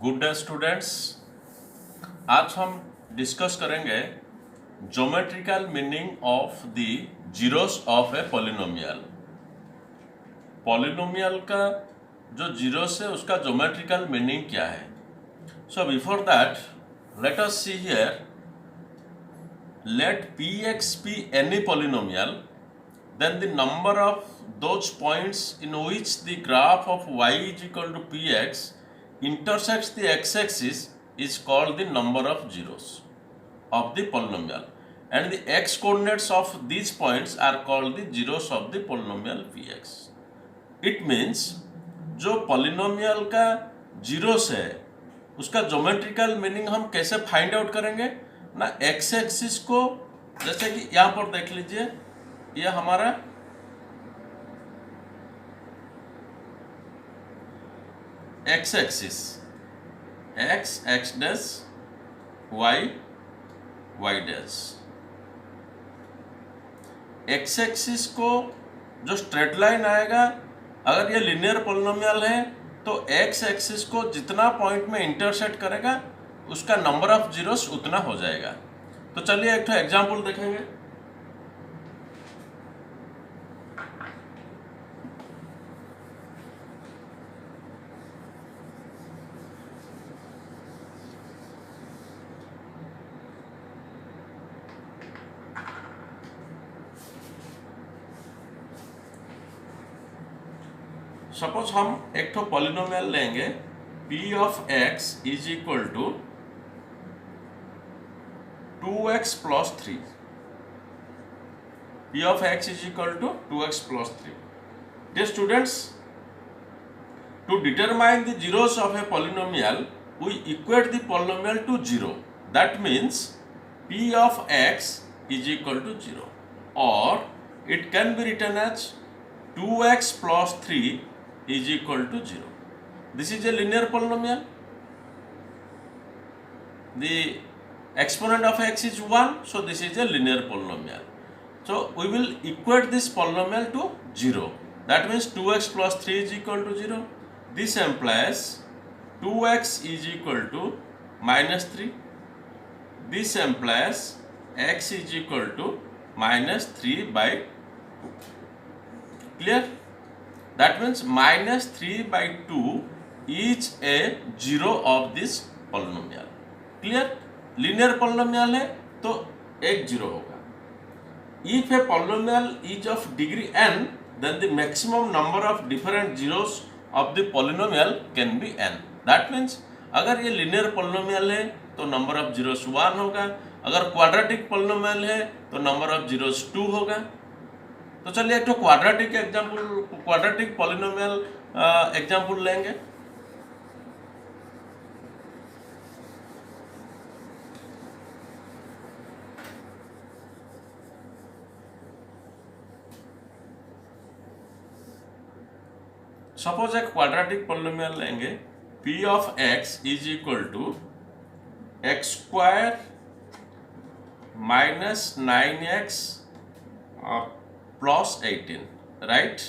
Good day students. आज हम discuss करेंगे geometrical meaning of the zeros of a polynomial. Polynomial का जो जीरोस है उसका ज्योमेट्रिकल मीनिंग क्या है। So before that let us see here, let px be any polynomial, then the number of those points in which the graph of y is equal to px intersects the x-axis is called the number of zeros of the polynomial, and the x coordinates of these points are called the zeros of the polynomial px. It means जो polynomial का zeros है उसका geometrical meaning हम कैसे find out करेंगे ना। X axis को जैसे कि यहां पर देख लीजिए, ये हमारा x axis, x x dash y y dash. X axis को जो स्ट्रेट लाइन आएगा, अगर ये लिनियर पॉलिनोमियल है तो एक्स एक्सिस को जितना पॉइंट में इंटरसेक्ट करेगा उसका नंबर ऑफ जीरोस उतना हो जाएगा। तो चलिए एक एग्जांपल देखेंगे। सपोज हम एक तो पॉलिनोमियल लेंगे p of x is equal to 2x plus 3. p of x is equal to 2x plus 3. Dear students, to determine the zeros of a polynomial, we equate the polynomial to 0. That means p of x is equal to 0, or it can be written as 2x plus 3 is equal to 0. This is a linear polynomial. The exponent of x is 1, so this is a linear polynomial. So we will equate this polynomial to 0. That means 2x plus 3 is equal to 0. This implies 2x is equal to minus 3. This implies x is equal to minus 3 by 2. Clear? That means minus 3 by 2 is a zero of this polynomial. Clear? Linear polynomial है तो एक zero होगा। If a polynomial is of degree n, then the maximum number of different zeros of the polynomial can be n. That means अगर ये linear polynomial है तो number of zeros 1 होगा, अगर क्वाड्रेटिक पॉलिनोमियल है तो नंबर ऑफ जीरोस 2 होगा। तो चलिए एक तो quadratic example, quadratic polynomial example लेंगे। सपोज एक क्वाड्रेटिक पॉलिनोमियल लेंगे, p of x is equal to x square minus 9x plus 18, right?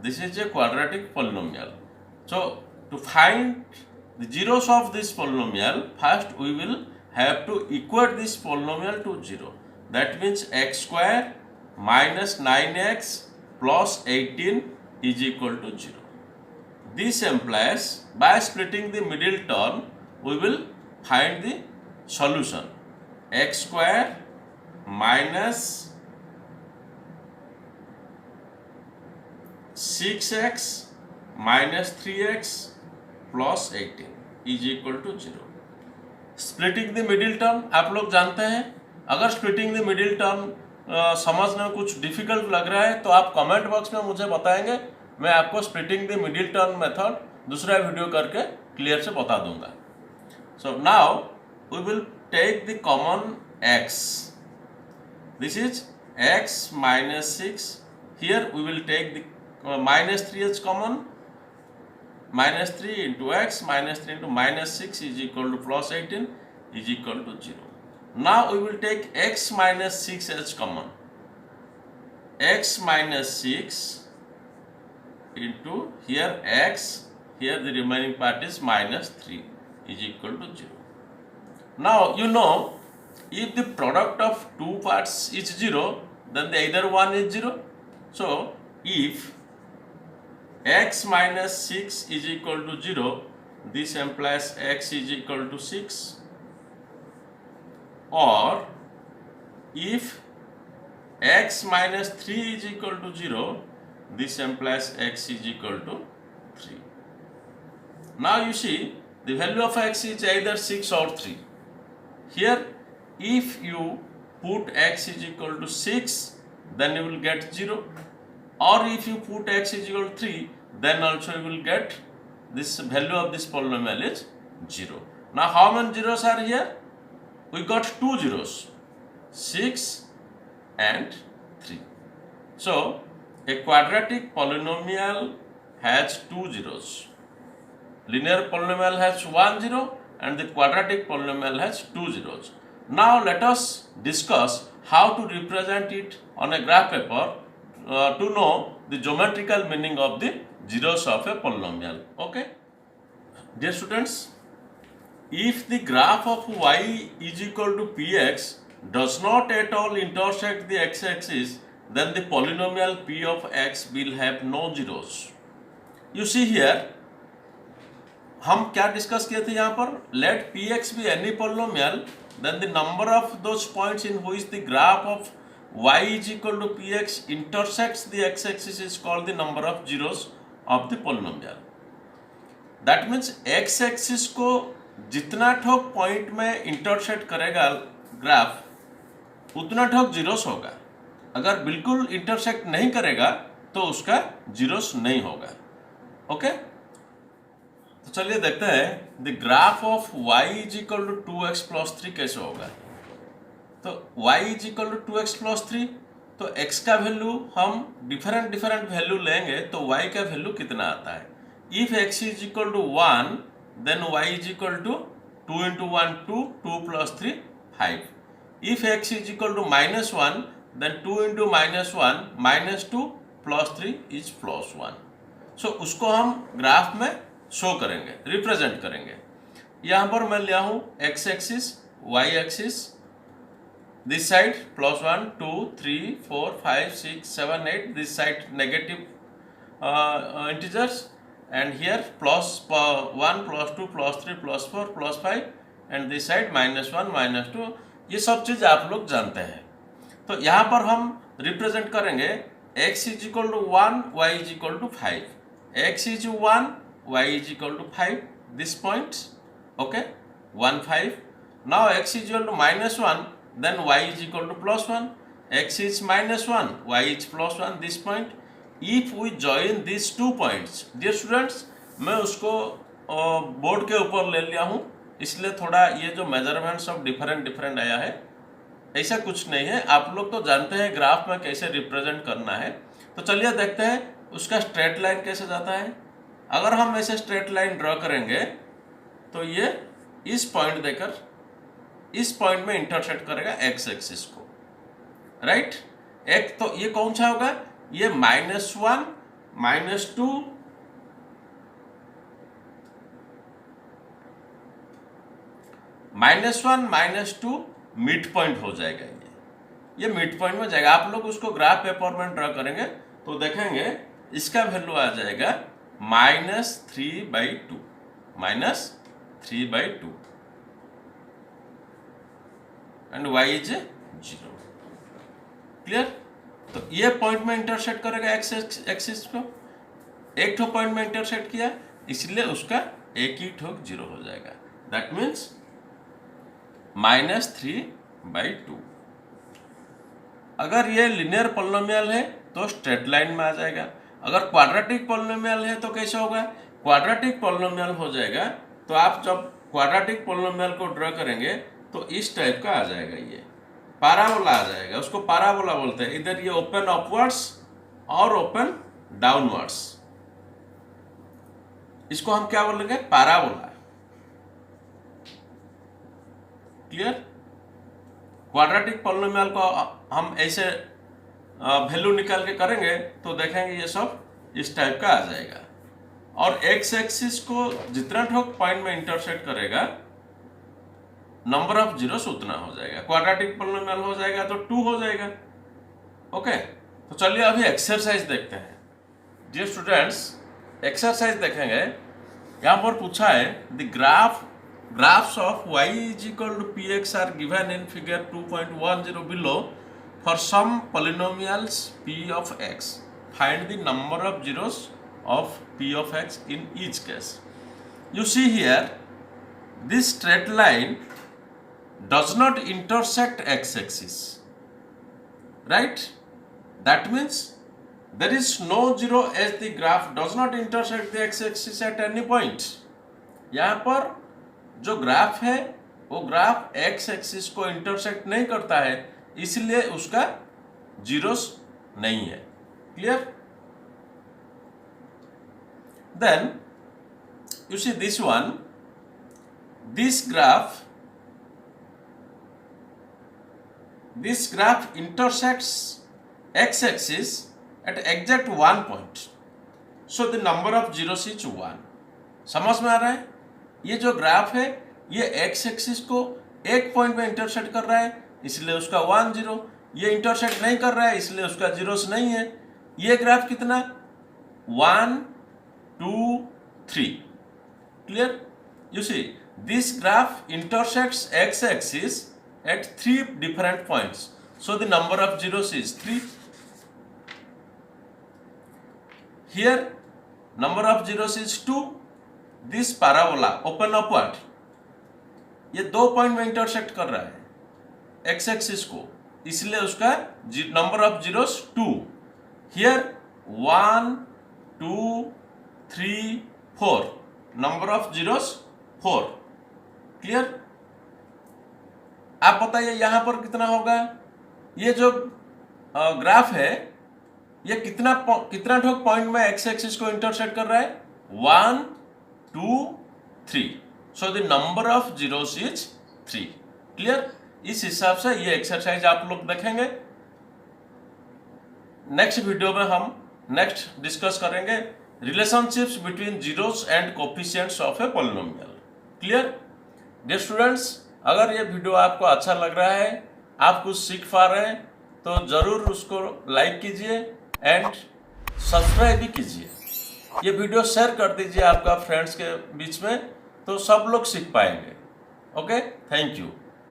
This is a quadratic polynomial. So to find the zeros of this polynomial, first we will have to equate this polynomial to 0. That means x square minus 9x plus 18 is equal to 0. This implies by splitting the middle term we will find the solution. X square minus 6x minus 3x plus 18 is equal to 0. Splitting the middle term आप लोग जानते हैं। अगर splitting the middle term समझना कुछ difficult लग रहा है तो आप कमेंट बॉक्स में मुझे बताएंगे, मैं आपको splitting the middle term method दूसरा वीडियो करके क्लियर से बता दूंगा। So now we will take the common x. This is x minus 6. Here we will take the minus 3 as common. Minus 3 into x minus 3 into minus 6 is equal to plus 18 is equal to 0. Now we will take x minus 6 as common. X minus 6 into here x, here the remaining part is minus 3. is equal to 0. Now you know if the product of two parts is 0, then the either one is 0. So if x minus 6 is equal to 0, this implies x is equal to 6. Or if x minus 3 is equal to 0, this implies x is equal to 3. Now you see the value of x is either 6 or 3. Here if you put x is equal to 6, then you will get 0. Or if you put x is equal to 3, then also you will get this value of this polynomial is 0. Now how many zeros are here? We got two zeros, 6 and 3. So a quadratic polynomial has two zeros. Linear polynomial has 1 zero and the quadratic polynomial has two zeros. Now let us discuss how to represent it on a graph paper to know the geometrical meaning of the zeros of a polynomial. Okay, dear students, if the graph of y is equal to px does not at all intersect the x-axis, then the polynomial p of x will have no zeros. You see here, हम क्या discuss किए थे यहाँ पर? Let p x be any polynomial, then the number of those points in which the graph of y is equal to p x intersects the x axis is called the number of zeros of the polynomial. That means x axis को जितना ठोक point में intersect करेगा graph, उतना ठोक zeros होगा. अगर बिल्कुल इंटरसेक्ट नहीं करेगा तो उसका जीरोस नहीं होगा. ओके, तो चलिए देखते हैं the graph of y is equal to 2x plus 3 कैसे होगा. तो y is equal to 2x plus 3, तो x का वैल्यू हम डिफरेंट वैल्यू लेंगे तो y का वैल्यू कितना आता है. If x is equal to 1, then y is equal to 2 into 1 2, 2 plus 3 5. If x is equal to -1, then 2 into -1 -2 plus 3 is plus 1. So उसको हम ग्राफ में शो करेंगे, रिप्रेजेंट करेंगे. यहाँ पर मैं लिया हूँ x axis, y axis, this side +1 2 3 4 5 6 7 8, this side negative integers, and here +1 +2 +3 +4 +5, and this side -1 -2. ये सब चीज़ आप लोग जानते हैं. तो यहाँ पर हम रिप्रेजेंट करेंगे x is equal to 1, y is equal to 5. x is 1, y is equal to 5, this point, okay, 1 5. Now x is equal to -1, then y is equal to +1. x is -1, y is +1, this point. If we join these 2 points, dear students, मैं उसको board के ऊपर ले लिया हूँ, इसलिए थोड़ा ये जो मेजरमेंट्स ऑफ डिफरेंट आया है. ऐसा कुछ नहीं है, आप लोग तो जानते हैं ग्राफ में कैसे रिप्रेजेंट करना है. तो चलिए देखते हैं उसका स्ट्रेट लाइन कैसे जाता है. अगर हम ऐसे स्ट्रेट लाइन ड्रॉ करेंगे तो ये इस पॉइंट देकर इस पॉइंट में इंटरसेक्ट करेगा एक्स एक्सिस को, राइट. एक तो ये कौन सा होगा? ये -1 -2 -1 -2 मिड पॉइंट हो जाएगा. ये मिड पॉइंट में जाएगा. आप लोग उसको ग्राफ पेपर में ड्रॉ करेंगे तो देखेंगे इसका वैल्यू आ जाएगा -3/2, -3/2, एंड y इज 0. क्लियर? तो ये पॉइंट में इंटरसेक्ट करेगा एक्स एक्सिस को. एक ठो पॉइंट में इंटरसेक्ट किया, इसलिए उसका एक ही ठोक 0 हो जाएगा. That means -3/2. अगर ये लिनियर पॉलिनोमियल है तो स्ट्रेट लाइन में आ जाएगा. अगर क्वाड्रेटिक पॉलिनोमियल है तो कैसे होगा? क्वाड्रेटिक पॉलिनोमियल हो जाएगा तो आप जब क्वाड्रेटिक पॉलिनोमियल को ड्रॉ करेंगे तो इस टाइप का आ जाएगा. ये पैराबोला आ जाएगा, उसको पैराबोला बोलते हैं. इधर ये ओपन अपवर्ड्स और ओपन डाउनवर्ड्स, इसको हम क्या बोलेंगे? पैराबोला. क्लियर? क्वाड्रेटिक पॉलिनोमियल को हम ऐसे वैल्यू निकाल के करेंगे तो देखेंगे ये सब इस टाइप का आ जाएगा. और एक्स एक्सिस को जितना ठोक पॉइंट में इंटरसेक्ट करेगा नंबर ऑफ जीरोस उतना हो जाएगा। क्वाड्रेटिक पॉलिनोमियल हो जाएगा तो 2 हो जाएगा। ओके, तो चलिए अभी एक्सरसाइज देखते हैं। डियर स्टूडेंट्स, एक्सरसाइज देखेंगे। यहाँ पर पूछा है the graphs of y is equal to px are given in figure 2.10 below for some polynomials p of x. Find the number of zeros of p of x in each case. You see here, this straight line does not intersect x-axis, right? That means there is no zero as the graph does not intersect the x-axis at any point. यहाँ पर जो graph है वो graph x axis को intersect नहीं करता है, इसलिए उसका जीरोस नहीं है। Clear? Then you see this one, this graph intersects x axis at exact one point, so the number of zeros is 1. समझ में आ रहा है? ये जो ग्राफ है ये एक्स एक्सिस को एक पॉइंट में इंटरसेक्ट कर रहा है, इसलिए उसका 1 0। ये इंटरसेक्ट नहीं कर रहा है, इसलिए उसका जीरोस नहीं है। ये ग्राफ कितना? 1 2 3। Clear? You see this graph intersects x axis at 3 different points, so the number of zeros is 3. Here number of zeros is 2. This parabola open upward, ये 2 पॉइंट में इंटरसेक्ट कर रहा है एक्स एक्सिस को, इसलिए उसका number of zeros 2। Here 1 2 3 4, number of zeros 4। Clear? आप बताइए यहां पर कितना होगा? ये जो ग्राफ है ये कितना ठोक पॉइंट में एक्स एक्सिस को इंटरसेक्ट कर रहा है? 1 2 3, so the number of zeros is 3। Clear? इस हिसाब से ये एक्सरसाइज आप लोग देखेंगे। नेक्स्ट वीडियो में हम नेक्स्ट डिस्कस करेंगे relationships between zeros and coefficients of a polynomial. Clear? Dear students, अगर ये वीडियो आपको अच्छा लग रहा है, आप कुछ सीख पा रहे हैं, तो जरूर उसको लाइक कीजिए एंड सब्सक्राइब भी कीजिए। ये वीडियो शेयर कर दीजिए आपका फ्रेंड्स के बीच में, तो सब लोग सीख पाएंगे। Okay, thank you.